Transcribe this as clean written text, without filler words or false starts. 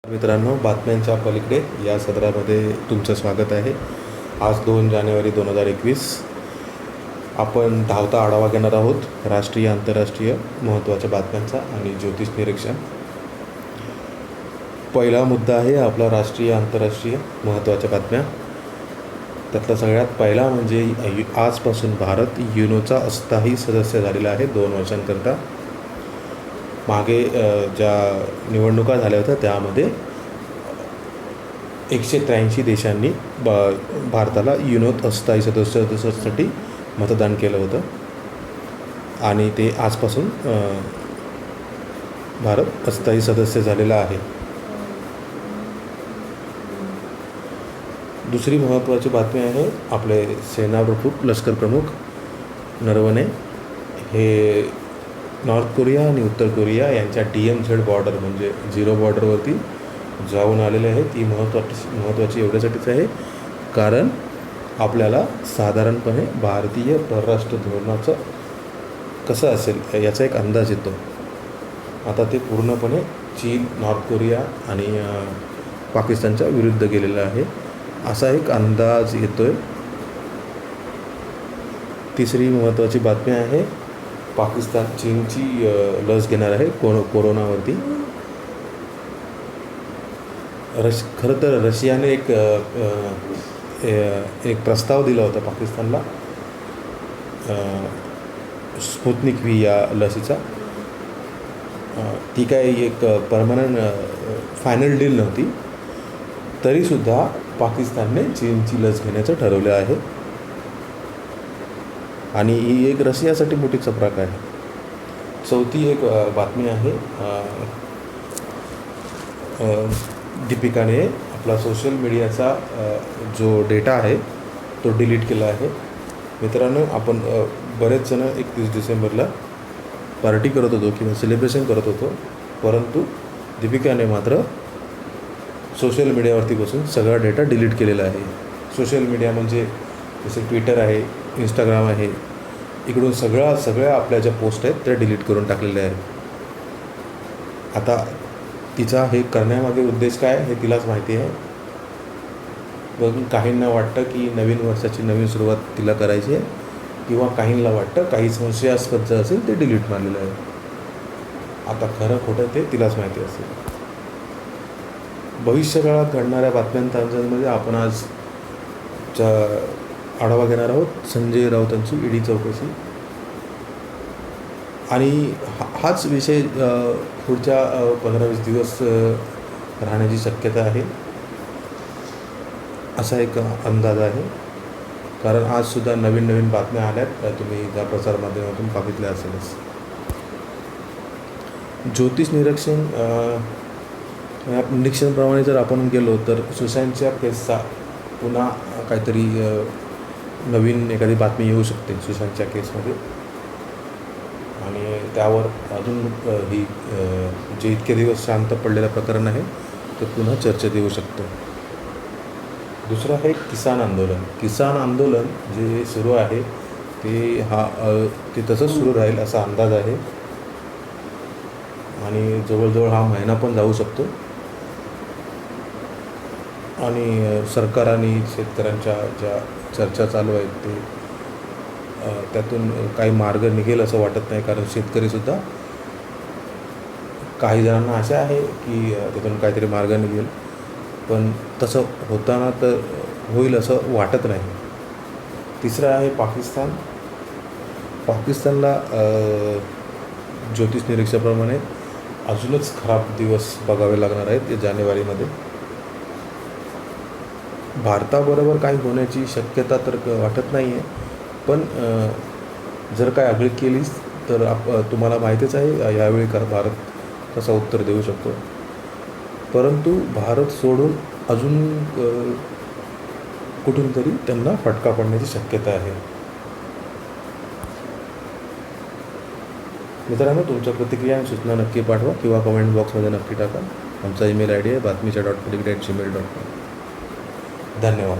मित्रांनो, बातम्यांच्या पलीकडे या सदरामध्ये तुमचं स्वागत आहे. आज 2 जानेवारी 2021 आपण धावता आढावा घेणार आहोत राष्ट्रीय आंतरराष्ट्रीय महत्त्वाच्या बातम्यांचा आणि ज्योतिष निरीक्षण. पहिला मुद्दा आहे आपला राष्ट्रीय आंतरराष्ट्रीय महत्त्वाच्या बातम्या. त्यातला सगळ्यात पहिला म्हणजे आजपासून भारत युनोचा अस्थायी सदस्य झालेला आहे 2 वर्षांकरता. मागे ज्या निवडणुका झाल्या होत्या त्यामध्ये 183 देशांनी भारताला युनोत अस्थायी सदस्यत्वासाठी मतदान केलं होतं आणि ते आजपासून भारत अस्थायी सदस्य झालेला आहे. दुसरी महत्त्वाची बातमी आहे आपले सेनाप्रमुख लष्कर प्रमुख नरवणे हे नॉर्थ कोरिया आणि उत्तर कोरिया यांच्या DMZ बॉर्डर म्हणजे 0 बॉर्डरवरती जाऊन आलेले आहे. ती महत्त्वाची एवढ्यासाठीच आहे कारण आपल्याला साधारणपणे भारतीय परराष्ट्र धोरणाचं कसं असेल याचा एक अंदाज येतो. आता ते पूर्णपणे चीन, नॉर्थ कोरिया आणि पाकिस्तानच्या विरुद्ध गेलेलं आहे असा एक अंदाज येतो आहे. तिसरी महत्त्वाची बातमी आहे पाकिस्तान चीनची लस घेणार आहे कोरोनावरती. खरं तर रशियाने एक प्रस्ताव दिला होता पाकिस्तानला स्पुतनिक V या लसीचा. ती काही एक परमनंट फायनल डील नव्हती, तरीसुद्धा पाकिस्तानने चीनची लस घेण्याचं ठरवलं आहे आणि ही एक रशियासाठी मोठी चपराक आहे. चौथी एक बातमी आहे दीपिकाने आपला सोशल मीडियाचा जो डेटा आहे तो डिलीट केला आहे. मित्रांनो, आपण बरेच जण 31 डिसेंबरला पार्टी करत होतो किंवा सेलिब्रेशन करत होतो, परंतु दीपिकाने मात्र सोशल मीडियावरती बसून सगळा डेटा डिलीट केलेला आहे. सोशल मीडिया म्हणजे जसे ट्विटर आहे, इंस्टाग्राम आहे, इकडून सगळ्या आपल्या ज्या पोस्ट आहेत त्या डिलीट करून टाकलेल्या आहेत. आता तिचा हे करण्यामागे उद्देश काय हे तिलाच माहिती आहे. पण काहींना वाटतं की नवीन वर्षाची नवीन सुरुवात तिला करायची आहे किंवा काहींना वाटतं काही संशयास्पद जे असेल ते डिलीट मारलेलं आहे. आता खरं खोटं ते तिलाच माहिती असेल. भविष्यकाळात घडणाऱ्या बातम्यांमध्ये आपण आज आढावा घेणार आहोत संजय राऊतांची ED चौकशी आणि हाच विषय पुढच्या 15-20 दिवस राहण्याची शक्यता आहे असा एक अंदाज आहे. कारण आजसुद्धा नवीन बातम्या आल्यात, तुम्ही त्या प्रसारमाध्यमातून बघितल्या असेलच. ज्योतिष निरीक्षणप्रमाणे जर आपण गेलो तर सुशांतच्या केसचा पुन्हा काहीतरी नवीन एखादी बातमी येऊ शकते सुशांतच्या केसमध्ये आणि त्यावर अजून ही जे इतके दिवस शांत पडलेलं प्रकरण आहे ते पुन्हा चर्चेत येऊ शकतं. दुसरं आहे किसान आंदोलन जे सुरू आहे ते तसंच सुरू राहील असा अंदाज आहे आणि जवळजवळ हा महिना पण जाऊ शकतो आणि सरकार आणि शेतकऱ्यांच्या ज्या चर्चा चालू आहेत ते त्यातून काही मार्ग निघेल असं वाटत नाही. कारण शेतकरीसुद्धा काही जणांना आशा आहे की त्यातून काहीतरी मार्ग निघेल, पण तसं होताना तर होईल असं वाटत नाही. तिसरं आहे पाकिस्तानला ज्योतिष निरीक्षणाप्रमाणे अजूनच खराब दिवस बघावे लागणार आहेत जानेवारीमध्ये. भारताबरोबर काही होण्याची शक्यता तर वाटत नाही आहे, पण जर काय आगळीक केलीच तर तुम्हाला माहितीच आहे यावेळी भारत कसं उत्तर देऊ शकतो. परंतु भारत सोडून अजून कुठून तरी त्यांना फटका पडण्याची शक्यता आहे. मित्रांनो, तुमच्या प्रतिक्रिया आणि सूचना नक्की पाठवा किंवा कमेंट बॉक्समध्ये नक्की टाका. आमचा ईमेल ID आहे बातमीच्या.peligrad@gmail.com. धन्यवाद.